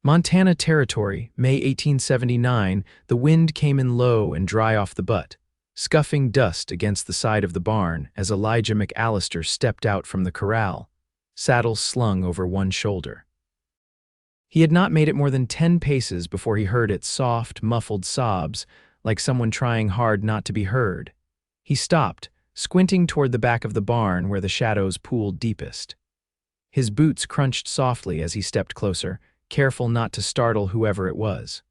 Montana Territory, May 1879. The wind came in low and dry off the butt, scuffing dust against the side of the barn as Elijah McAllister stepped out from the corral, saddle slung over one shoulder. He had not made it more than 10 paces before he heard its soft, muffled sobs, like someone trying hard not to be heard. He stopped, squinting toward the back of the barn where the shadows pooled deepest. His boots crunched softly as he stepped closer, careful not to startle whoever it was.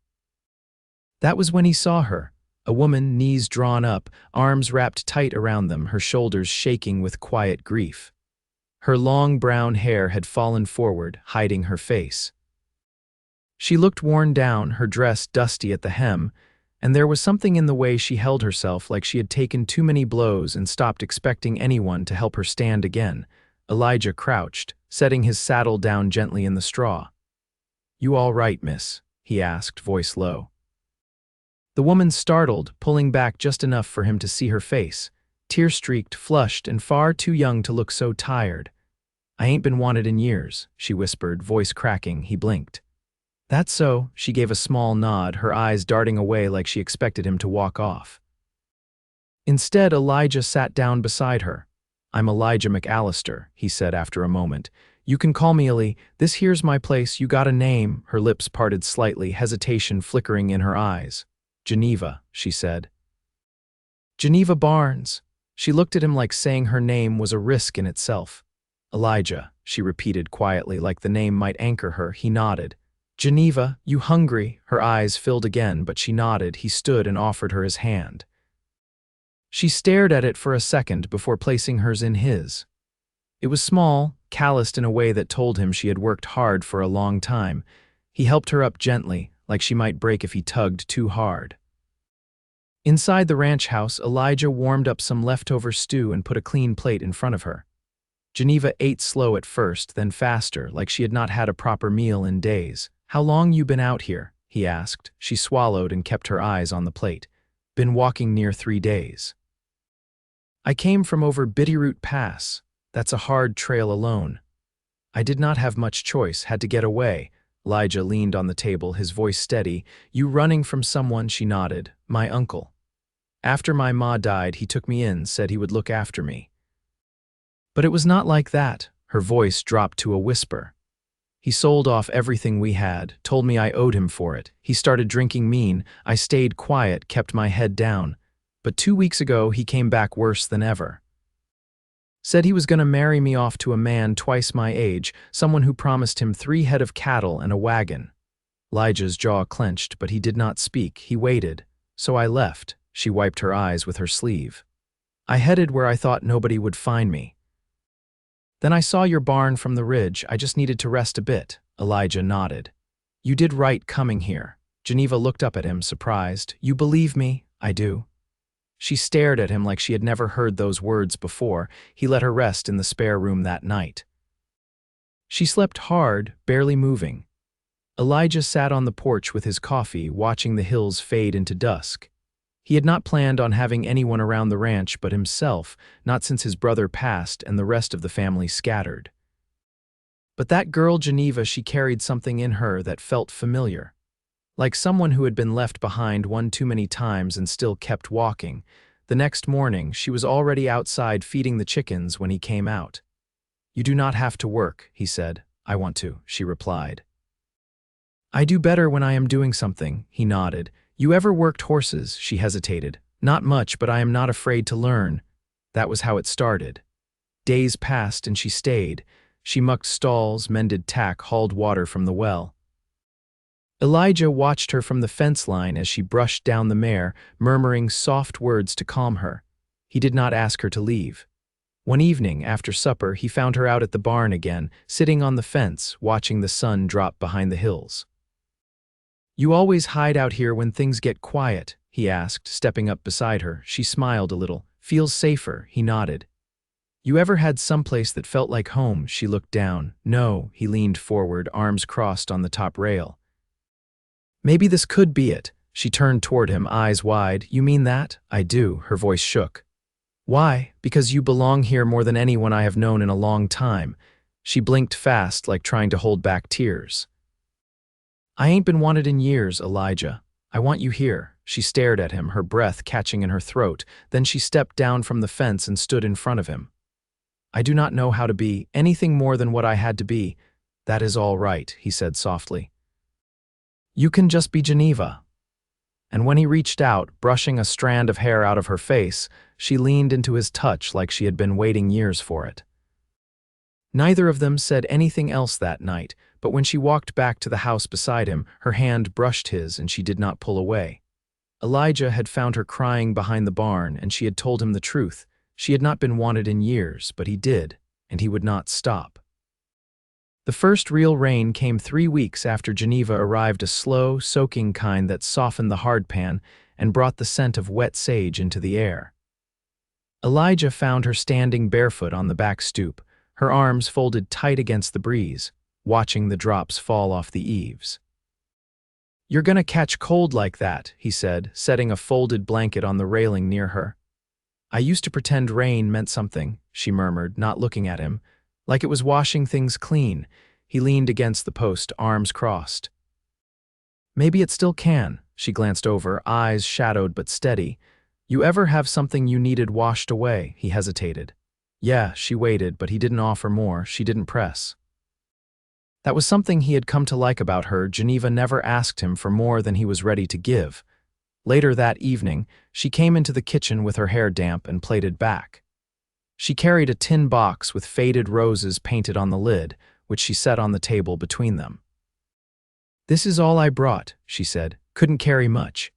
That was when he saw her, a woman, knees drawn up, arms wrapped tight around them, her shoulders shaking with quiet grief. Her long brown hair had fallen forward, hiding her face. She looked worn down, her dress dusty at the hem, and there was something in the way she held herself like she had taken too many blows and stopped expecting anyone to help her stand again. Elijah crouched, setting his saddle down gently in the straw. "You all right, miss?" he asked, voice low. The woman startled, pulling back just enough for him to see her face, tear-streaked, flushed, and far too young to look so tired. "I ain't been wanted in years," she whispered, voice cracking. He blinked. "That's so," she gave a small nod, her eyes darting away like she expected him to walk off. Instead, Elijah sat down beside her. "I'm Elijah McAllister," he said after a moment. "You can call me Ellie. This here's my place. You got a name?" Her lips parted slightly, hesitation flickering in her eyes. "Geneva," she said. "Geneva Barnes." She looked at him like saying her name was a risk in itself. "Elijah," she repeated quietly, like the name might anchor her. He nodded. "Geneva, you hungry?" Her eyes filled again, but she nodded. He stood and offered her his hand. She stared at it for a second before placing hers in his. It was small, calloused in a way that told him she had worked hard for a long time. He helped her up gently, like she might break if he tugged too hard. Inside the ranch house, Elijah warmed up some leftover stew and put a clean plate in front of her. Geneva ate slow at first, then faster, like she had not had a proper meal in days. "How long you been out here?" he asked. She swallowed and kept her eyes on the plate. "Been walking near 3 days. I came from over Bitterroot Pass. That's a hard trail alone. I did not have much choice, had to get away." Elijah leaned on the table, his voice steady. "You running from someone?" She nodded. "My uncle. After my ma died, he took me in, said he would look after me. But it was not like that." Her voice dropped to a whisper. "He sold off everything we had, told me I owed him for it. He started drinking mean. I stayed quiet, kept my head down. But 2 weeks ago, he came back worse than ever. Said he was going to marry me off to a man twice my age, someone who promised him 3 head of cattle and a wagon." Elijah's jaw clenched, but he did not speak. He waited. "So I left." She wiped her eyes with her sleeve. "I headed where I thought nobody would find me. Then I saw your barn from the ridge. I just needed to rest a bit." Elijah nodded. "You did right coming here." Geneva looked up at him, surprised. "You believe me?" "I do." She stared at him like she had never heard those words before. He let her rest in the spare room that night. She slept hard, barely moving. Elijah sat on the porch with his coffee, watching the hills fade into dusk. He had not planned on having anyone around the ranch but himself, not since his brother passed and the rest of the family scattered. But that girl Geneva, she carried something in her that felt familiar. Like someone who had been left behind one too many times and still kept walking. The next morning, she was already outside feeding the chickens when he came out. "You do not have to work," he said. "I want to," she replied. "I do better when I am doing something," he nodded. "You ever worked horses?" She hesitated. "Not much, but I am not afraid to learn." That was how it started. Days passed and she stayed. She mucked stalls, mended tack, hauled water from the well. Elijah watched her from the fence line as she brushed down the mare, murmuring soft words to calm her. He did not ask her to leave. One evening, after supper, he found her out at the barn again, sitting on the fence, watching the sun drop behind the hills. "You always hide out here when things get quiet?" he asked, stepping up beside her. She smiled a little. "Feels safer," he nodded. "You ever had someplace that felt like home?" She looked down. "No," he leaned forward, arms crossed on the top rail. "Maybe this could be it." She turned toward him, eyes wide. "You mean that?" "I do." Her voice shook. "Why?" "Because you belong here more than anyone I have known in a long time." She blinked fast, like trying to hold back tears. I ain't been wanted in years, Elijah. I want you here." She stared at him, her breath catching in her throat. Then she stepped down from the fence and stood in front of him. "I do not know how to be anything more than what I had to be." "That is all right," he said softly. "You can just be Geneva." And when he reached out, brushing a strand of hair out of her face, she leaned into his touch like she had been waiting years for it. Neither of them said anything else that night, but when she walked back to the house beside him, her hand brushed his and she did not pull away. Elijah had found her crying behind the barn, and she had told him the truth. She had not been wanted in years, but he did, and he would not stop. The first real rain came 3 weeks after Geneva arrived, a slow, soaking kind that softened the hardpan and brought the scent of wet sage into the air. Elijah found her standing barefoot on the back stoop, her arms folded tight against the breeze, watching the drops fall off the eaves. "You're gonna catch cold like that," he said, setting a folded blanket on the railing near her. "I used to pretend rain meant something," she murmured, not looking at him, "like it was washing things clean." He leaned against the post, arms crossed. "Maybe it still can." She glanced over, eyes shadowed but steady. "You ever have something you needed washed away?" He hesitated. Yeah, she waited, but he didn't offer more. She didn't press. That was something he had come to like about her. Geneva never asked him for more than he was ready to give. Later that evening, she came into the kitchen with her hair damp and plaited back. She carried a tin box with faded roses painted on the lid, which she set on the table between them. "This is all I brought," she said. "Couldn't carry much."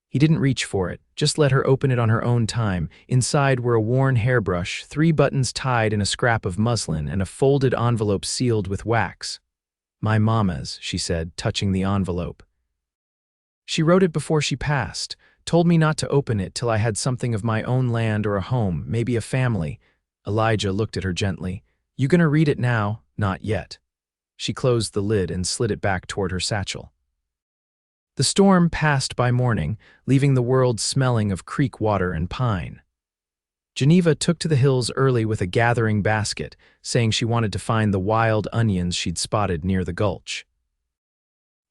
He didn't reach for it, just let her open it on her own time. Inside were a worn hairbrush, 3 buttons tied in a scrap of muslin, and a folded envelope sealed with wax. "My mama's," she said, touching the envelope. "She wrote it before she passed, told me not to open it till I had something of my own, land or a home, maybe a family." Elijah looked at her gently. "You gonna read it now?" "Not yet." She closed the lid and slid it back toward her satchel. The storm passed by morning, leaving the world smelling of creek water and pine. Geneva took to the hills early with a gathering basket, saying she wanted to find the wild onions she'd spotted near the gulch.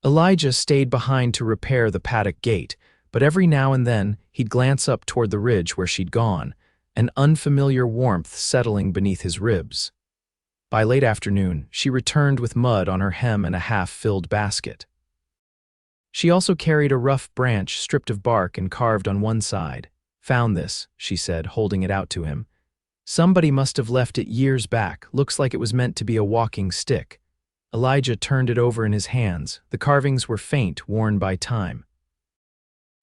Elijah stayed behind to repair the paddock gate, but every now and then he'd glance up toward the ridge where she'd gone, an unfamiliar warmth settling beneath his ribs. By late afternoon, she returned with mud on her hem and a half-filled basket. She also carried a rough branch stripped of bark and carved on one side. "Found this," she said, holding it out to him. "Somebody must have left it years back. Looks like it was meant to be a walking stick." Elijah turned it over in his hands. The carvings were faint, worn by time.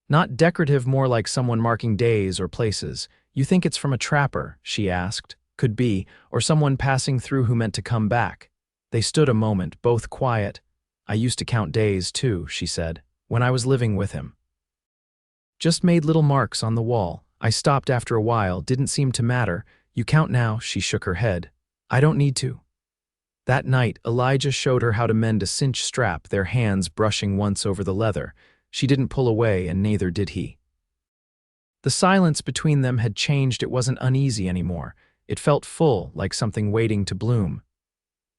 "Not decorative, more like someone marking days or places. You think it's from a trapper?" she asked. "Could be, or someone passing through who meant to come back." They stood a moment, both quiet. "I used to count days, too," she said, "when I was living with him. Just made little marks on the wall. I stopped after a while, didn't seem to matter. You count now," she shook her head. "I don't need to." That night, Elijah showed her how to mend a cinch strap, their hands brushing once over the leather. She didn't pull away, and neither did he. The silence between them had changed. It wasn't uneasy anymore. It felt full, like something waiting to bloom.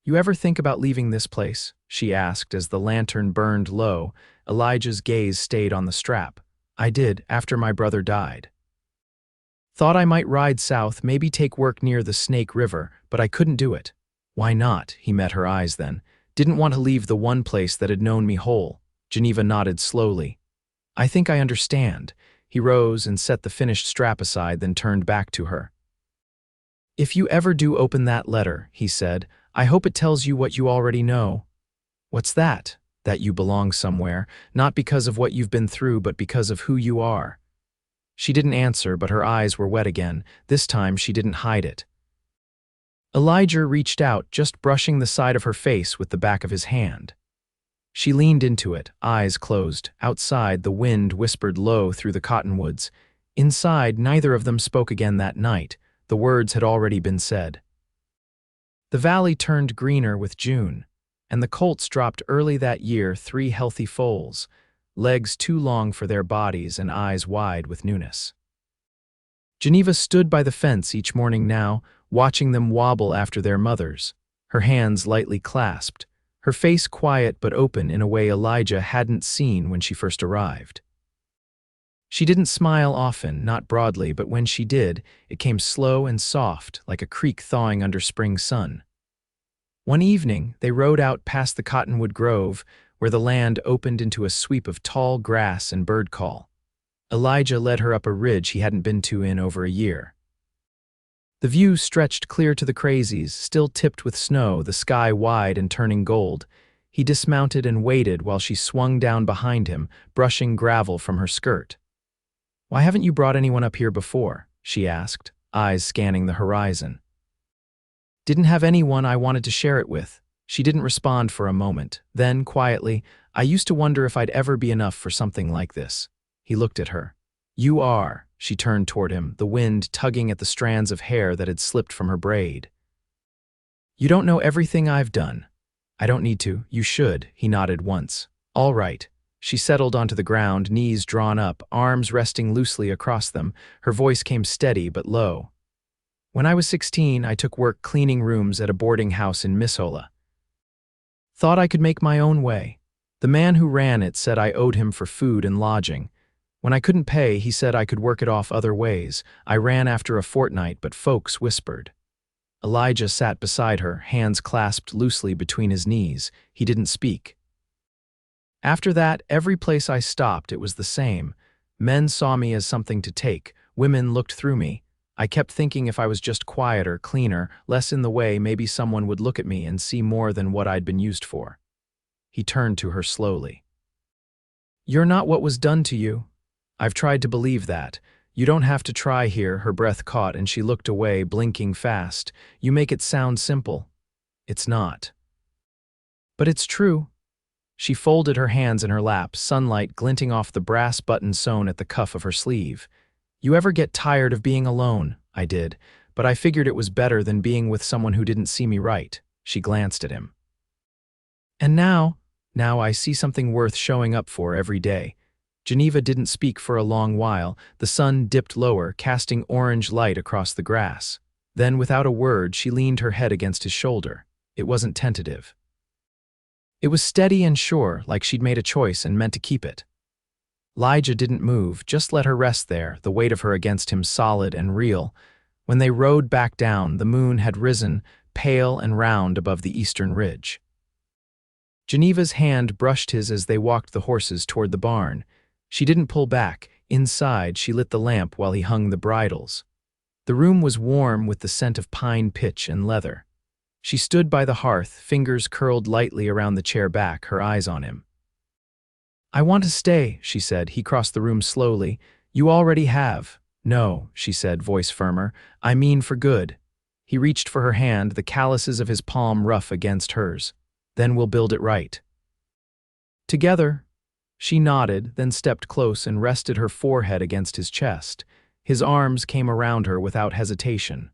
"You ever think about leaving this place?" she asked as the lantern burned low. Elijah's gaze stayed on the strap. "I did, after my brother died. Thought I might ride south, maybe take work near the Snake River, but I couldn't do it." "Why not?" He met her eyes then. "Didn't want to leave the one place that had known me whole." Geneva nodded slowly. "I think I understand." He rose and set the finished strap aside, then turned back to her. "If you ever do open that letter," he said, "I hope it tells you what you already know." "What's that?" "That you belong somewhere, not because of what you've been through, but because of who you are." She didn't answer, but her eyes were wet again. This time she didn't hide it. Elijah reached out, just brushing the side of her face with the back of his hand. She leaned into it, eyes closed. Outside, the wind whispered low through the cottonwoods. Inside, neither of them spoke again that night. The words had already been said. The valley turned greener with June, and the colts dropped early that year, 3 healthy foals, legs too long for their bodies and eyes wide with newness. Geneva stood by the fence each morning now, watching them wobble after their mothers, her hands lightly clasped, her face quiet but open in a way Elijah hadn't seen when she first arrived. She didn't smile often, not broadly, but when she did, it came slow and soft, like a creek thawing under spring sun. One evening, they rode out past the cottonwood grove, where the land opened into a sweep of tall grass and bird call. Elijah led her up a ridge he hadn't been to in over a year. The view stretched clear to the crazies, still tipped with snow, the sky wide and turning gold. He dismounted and waited while she swung down behind him, brushing gravel from her skirt. "Why haven't you brought anyone up here before?" she asked, eyes scanning the horizon. "Didn't have anyone I wanted to share it with." She didn't respond for a moment. Then, quietly, "I used to wonder if I'd ever be enough for something like this." He looked at her. "You are." She turned toward him, the wind tugging at the strands of hair that had slipped from her braid. "You don't know everything I've done." "I don't need to. You should." He nodded once. "All right." She settled onto the ground, knees drawn up, arms resting loosely across them. Her voice came steady but low. "When I was 16, I took work cleaning rooms at a boarding house in Missoula. Thought I could make my own way. The man who ran it said I owed him for food and lodging. When I couldn't pay, he said I could work it off other ways. I ran after a fortnight, but folks whispered." Elijah sat beside her, hands clasped loosely between his knees. He didn't speak. "After that, every place I stopped, it was the same. Men saw me as something to take. Women looked through me. I kept thinking if I was just quieter, cleaner, less in the way, maybe someone would look at me and see more than what I'd been used for." He turned to her slowly. "You're not what was done to you. I've tried to believe that. You don't have to try here." Her breath caught and she looked away, blinking fast. "You make it sound simple. It's not." "But it's true." She folded her hands in her lap, sunlight glinting off the brass button sewn at the cuff of her sleeve. "You ever get tired of being alone?" "I did, but I figured it was better than being with someone who didn't see me right." She glanced at him. "And now I see something worth showing up for every day." Geneva didn't speak for a long while. The sun dipped lower, casting orange light across the grass. Then, without a word, she leaned her head against his shoulder. It wasn't tentative. It was steady and sure, like she'd made a choice and meant to keep it. Elijah didn't move, just let her rest there, the weight of her against him solid and real. When they rode back down, the moon had risen, pale and round above the eastern ridge. Geneva's hand brushed his as they walked the horses toward the barn. She didn't pull back. Inside, she lit the lamp while he hung the bridles. The room was warm with the scent of pine pitch and leather. She stood by the hearth, fingers curled lightly around the chair back, her eyes on him. "I want to stay," she said. He crossed the room slowly. "You already have." "No," she said, voice firmer. "I mean for good." He reached for her hand, the calluses of his palm rough against hers. "Then we'll build it right. Together." She nodded, then stepped close and rested her forehead against his chest. His arms came around her without hesitation.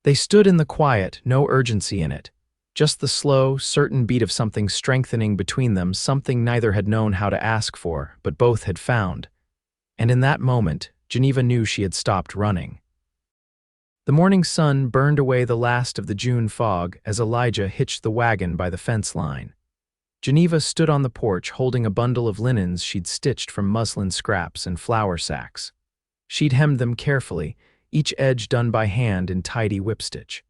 They stood in the quiet, no urgency in it. Just the slow, certain beat of something strengthening between them, something neither had known how to ask for, but both had found. And in that moment, Geneva knew she had stopped running. The morning sun burned away the last of the June fog as Elijah hitched the wagon by the fence line. Geneva stood on the porch holding a bundle of linens she'd stitched from muslin scraps and flour sacks. She'd hemmed them carefully, each edge done by hand in tidy whipstitch.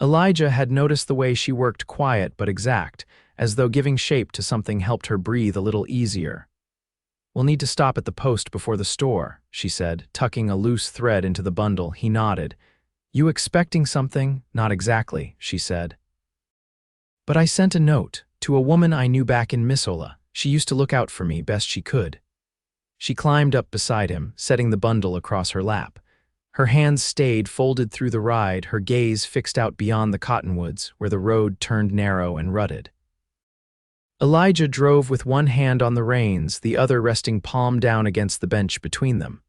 Elijah had noticed the way she worked, quiet but exact, as though giving shape to something helped her breathe a little easier. "We'll need to stop at the post before the store," she said, tucking a loose thread into the bundle. He nodded. "You expecting something?" "Not exactly," she said. "But I sent a note to a woman I knew back in Missoula. She used to look out for me best she could." She climbed up beside him, setting the bundle across her lap. Her hands stayed folded through the ride, her gaze fixed out beyond the cottonwoods, where the road turned narrow and rutted. Elijah drove with one hand on the reins, the other resting palm down against the bench between them.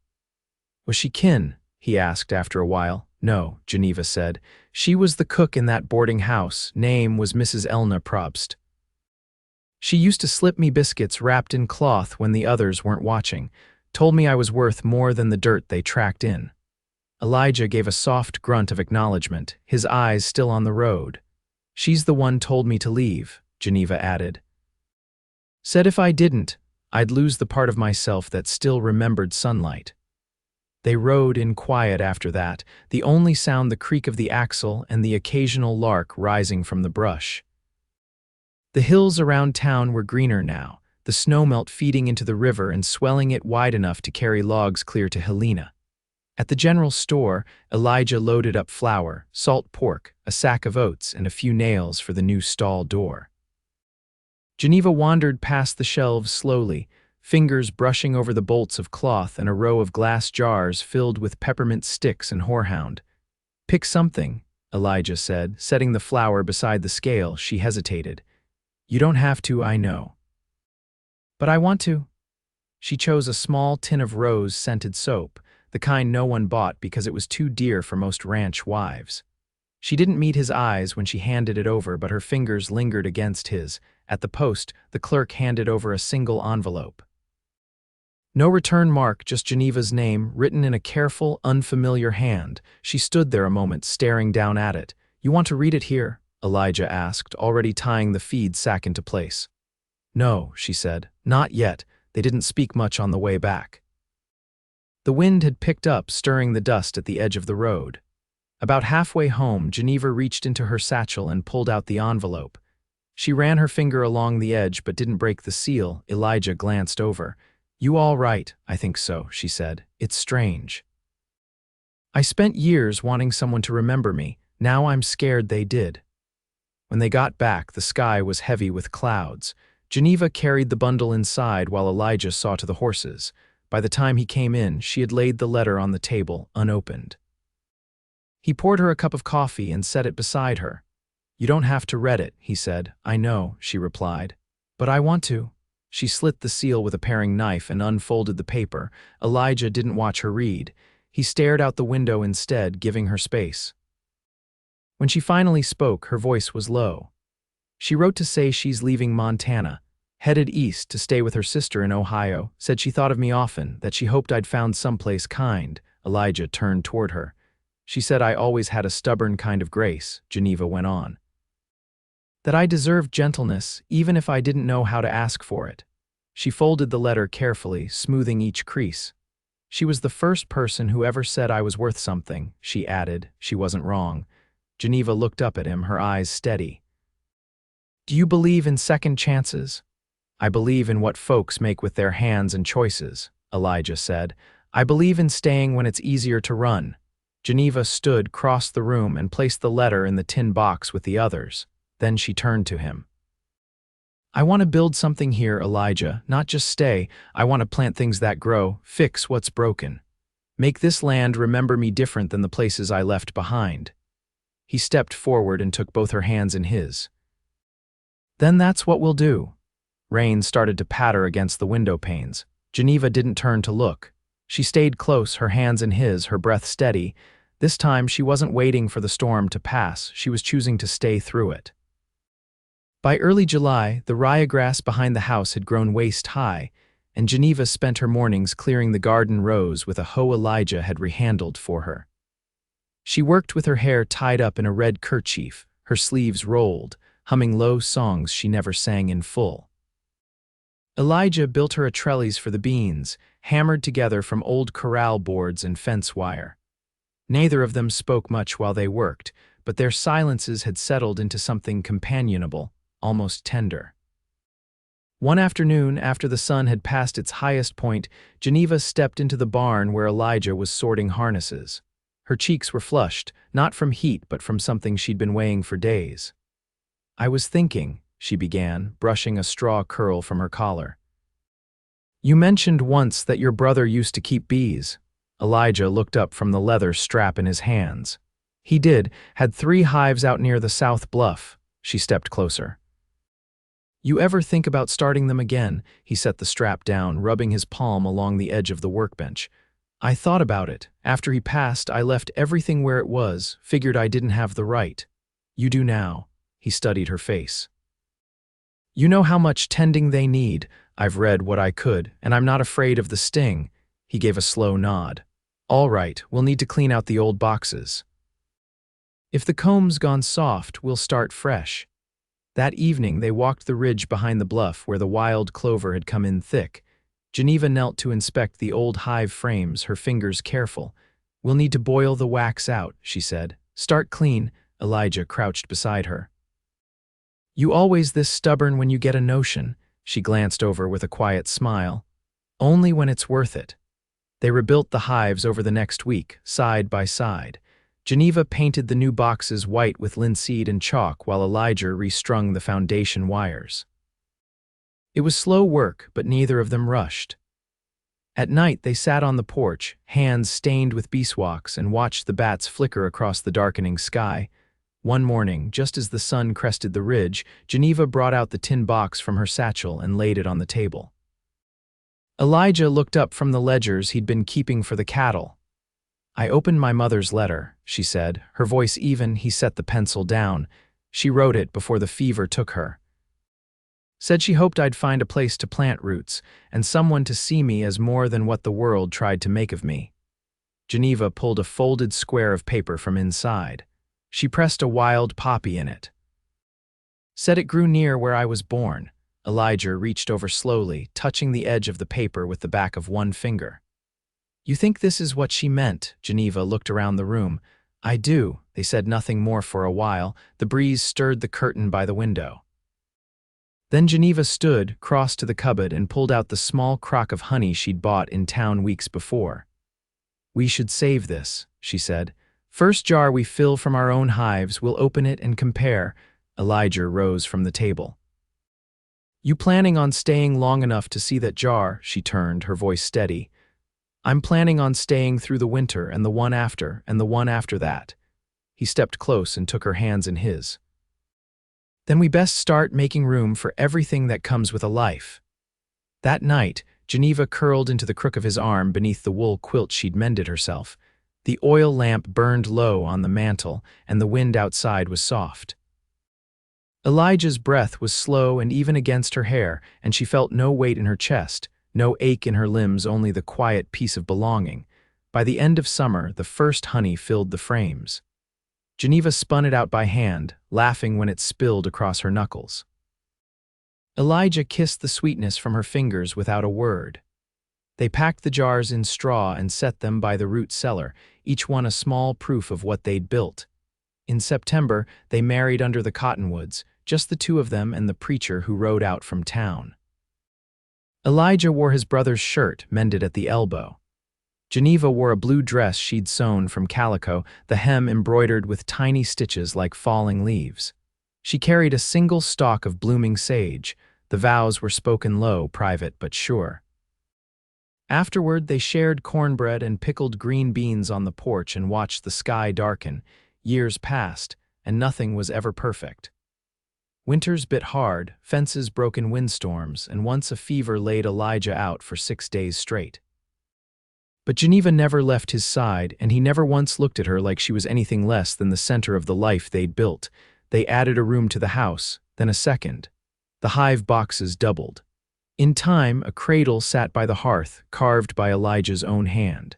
"Was she kin?" he asked after a while. "No," Geneva said. "She was the cook in that boarding house. Name was Mrs. Elna Probst. She used to slip me biscuits wrapped in cloth when the others weren't watching. Told me I was worth more than the dirt they tracked in." Elijah gave a soft grunt of acknowledgement, his eyes still on the road. She's the one told me to leave, Geneva added. Said if I didn't, I'd lose the part of myself that still remembered sunlight. They rode in quiet after that, the only sound the creak of the axle and the occasional lark rising from the brush. The hills around town were greener now, the snowmelt feeding into the river and swelling it wide enough to carry logs clear to Helena. At the general store, Elijah loaded up flour, salt pork, a sack of oats, and a few nails for the new stall door. Geneva wandered past the shelves slowly, fingers brushing over the bolts of cloth and a row of glass jars filled with peppermint sticks and horehound. Pick something, Elijah said, setting the flour beside the scale. She hesitated. You don't have to, I know. But I want to. She chose a small tin of rose-scented soap, the kind no one bought because it was too dear for most ranch wives. She didn't meet his eyes when she handed it over, but her fingers lingered against his. At the post, the clerk handed over a single envelope. No return mark, just Geneva's name, written in a careful, unfamiliar hand. She stood there a moment, staring down at it. You want to read it here? Elijah asked, already tying the feed sack into place. No, she said, not yet. They didn't speak much on the way back. The wind had picked up, stirring the dust at the edge of the road. About halfway home, Geneva reached into her satchel and pulled out the envelope. She ran her finger along the edge but didn't break the seal. Elijah glanced over. You all right? I think so, she said. It's strange. I spent years wanting someone to remember me. Now I'm scared they did. When they got back, the sky was heavy with clouds. Geneva carried the bundle inside while Elijah saw to the horses. By the time he came in, she had laid the letter on the table, unopened. He poured her a cup of coffee and set it beside her. You don't have to read it, he said. I know, she replied. But I want to. She slit the seal with a paring knife and unfolded the paper. Elijah didn't watch her read. He stared out the window instead, giving her space. When she finally spoke, her voice was low. She wrote to say she's leaving Montana, headed east to stay with her sister in Ohio, said she thought of me often, that she hoped I'd found someplace kind. Elijah turned toward her. She said I always had a stubborn kind of grace, Geneva went on. That I deserved gentleness, even if I didn't know how to ask for it. She folded the letter carefully, smoothing each crease. She was the first person who ever said I was worth something, she added. She wasn't wrong. Geneva looked up at him, her eyes steady. Do you believe in second chances? I believe in what folks make with their hands and choices, Elijah said. I believe in staying when it's easier to run. Geneva stood, crossed the room, and placed the letter in the tin box with the others. Then she turned to him. I want to build something here, Elijah, not just stay. I want to plant things that grow, fix what's broken. Make this land remember me different than the places I left behind. He stepped forward and took both her hands in his. Then that's what we'll do. Rain started to patter against the window panes. Geneva didn't turn to look. She stayed close, her hands in his, her breath steady. This time she wasn't waiting for the storm to pass. She was choosing to stay through it. By early July, the ryegrass behind the house had grown waist-high, and Geneva spent her mornings clearing the garden rows with a hoe Elijah had rehandled for her. She worked with her hair tied up in a red kerchief, her sleeves rolled, humming low songs she never sang in full. Elijah built her a trellis for the beans, hammered together from old corral boards and fence wire. Neither of them spoke much while they worked, but their silences had settled into something companionable, almost tender. One afternoon, after the sun had passed its highest point, Geneva stepped into the barn where Elijah was sorting harnesses. Her cheeks were flushed, not from heat but from something she'd been weighing for days. I was thinking, she began, brushing a straw curl from her collar. You mentioned once that your brother used to keep bees. Elijah looked up from the leather strap in his hands. He did, had 3 hives out near the South Bluff. She stepped closer. You ever think about starting them again? He set the strap down, rubbing his palm along the edge of the workbench. I thought about it. After he passed, I left everything where it was, figured I didn't have the right. You do now. He studied her face. You know how much tending they need. I've read what I could, and I'm not afraid of the sting. He gave a slow nod. All right, we'll need to clean out the old boxes. If the comb's gone soft, we'll start fresh. That evening, they walked the ridge behind the bluff where the wild clover had come in thick. Geneva knelt to inspect the old hive frames, her fingers careful. We'll need to boil the wax out, she said. Start clean. Elijah crouched beside her. You always this stubborn when you get a notion, she glanced over with a quiet smile. Only when it's worth it. They rebuilt the hives over the next week, side by side. Geneva painted the new boxes white with linseed and chalk while Elijah restrung the foundation wires. It was slow work, but neither of them rushed. At night, they sat on the porch, hands stained with beeswax, and watched the bats flicker across the darkening sky. One morning, just as the sun crested the ridge, Geneva brought out the tin box from her satchel and laid it on the table. Elijah looked up from the ledgers he'd been keeping for the cattle. I opened my mother's letter, she said, her voice even. He set the pencil down. She wrote it before the fever took her. Said she hoped I'd find a place to plant roots, and someone to see me as more than what the world tried to make of me. Geneva pulled a folded square of paper from inside. She pressed a wild poppy in it. Said it grew near where I was born. Elijah reached over slowly, touching the edge of the paper with the back of one finger. You think this is what she meant? Geneva looked around the room. I do. They said nothing more for a while. The breeze stirred the curtain by the window. Then Geneva stood, crossed to the cupboard, and pulled out the small crock of honey she'd bought in town weeks before. We should save this, she said. First jar we fill from our own hives, we'll open it and compare. Elijah rose from the table. You planning on staying long enough to see that jar? She turned, her voice steady. I'm planning on staying through the winter and the one after and the one after that. He stepped close and took her hands in his. Then we best start making room for everything that comes with a life. That night, Geneva curled into the crook of his arm beneath the wool quilt she'd mended herself. The oil lamp burned low on the mantel, and the wind outside was soft. Elijah's breath was slow and even against her hair, and she felt no weight in her chest. No ache in her limbs, only the quiet peace of belonging. By the end of summer, the first honey filled the frames. Geneva spun it out by hand, laughing when it spilled across her knuckles. Elijah kissed the sweetness from her fingers without a word. They packed the jars in straw and set them by the root cellar, each one a small proof of what they'd built. In September, they married under the cottonwoods, just the two of them and the preacher who rode out from town. Elijah wore his brother's shirt, mended at the elbow. Geneva wore a blue dress she'd sewn from calico, the hem embroidered with tiny stitches like falling leaves. She carried a single stalk of blooming sage. The vows were spoken low, private but sure. Afterward, they shared cornbread and pickled green beans on the porch and watched the sky darken. Years passed, and nothing was ever perfect. Winters bit hard, fences broke in windstorms, and once a fever laid Elijah out for 6 days straight. But Geneva never left his side, and he never once looked at her like she was anything less than the center of the life they'd built. They added a room to the house, then a second. The hive boxes doubled. In time, a cradle sat by the hearth, carved by Elijah's own hand.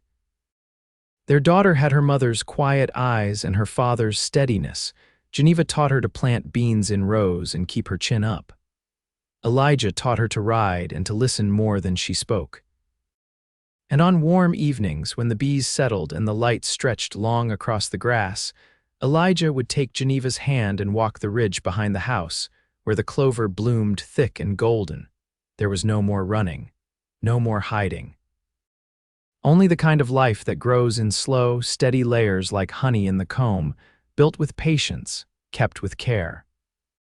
Their daughter had her mother's quiet eyes and her father's steadiness. Geneva taught her to plant beans in rows and keep her chin up. Elijah taught her to ride and to listen more than she spoke. And on warm evenings, when the bees settled and the light stretched long across the grass, Elijah would take Geneva's hand and walk the ridge behind the house, where the clover bloomed thick and golden. There was no more running, no more hiding. Only the kind of life that grows in slow, steady layers like honey in the comb, built with patience, kept with care.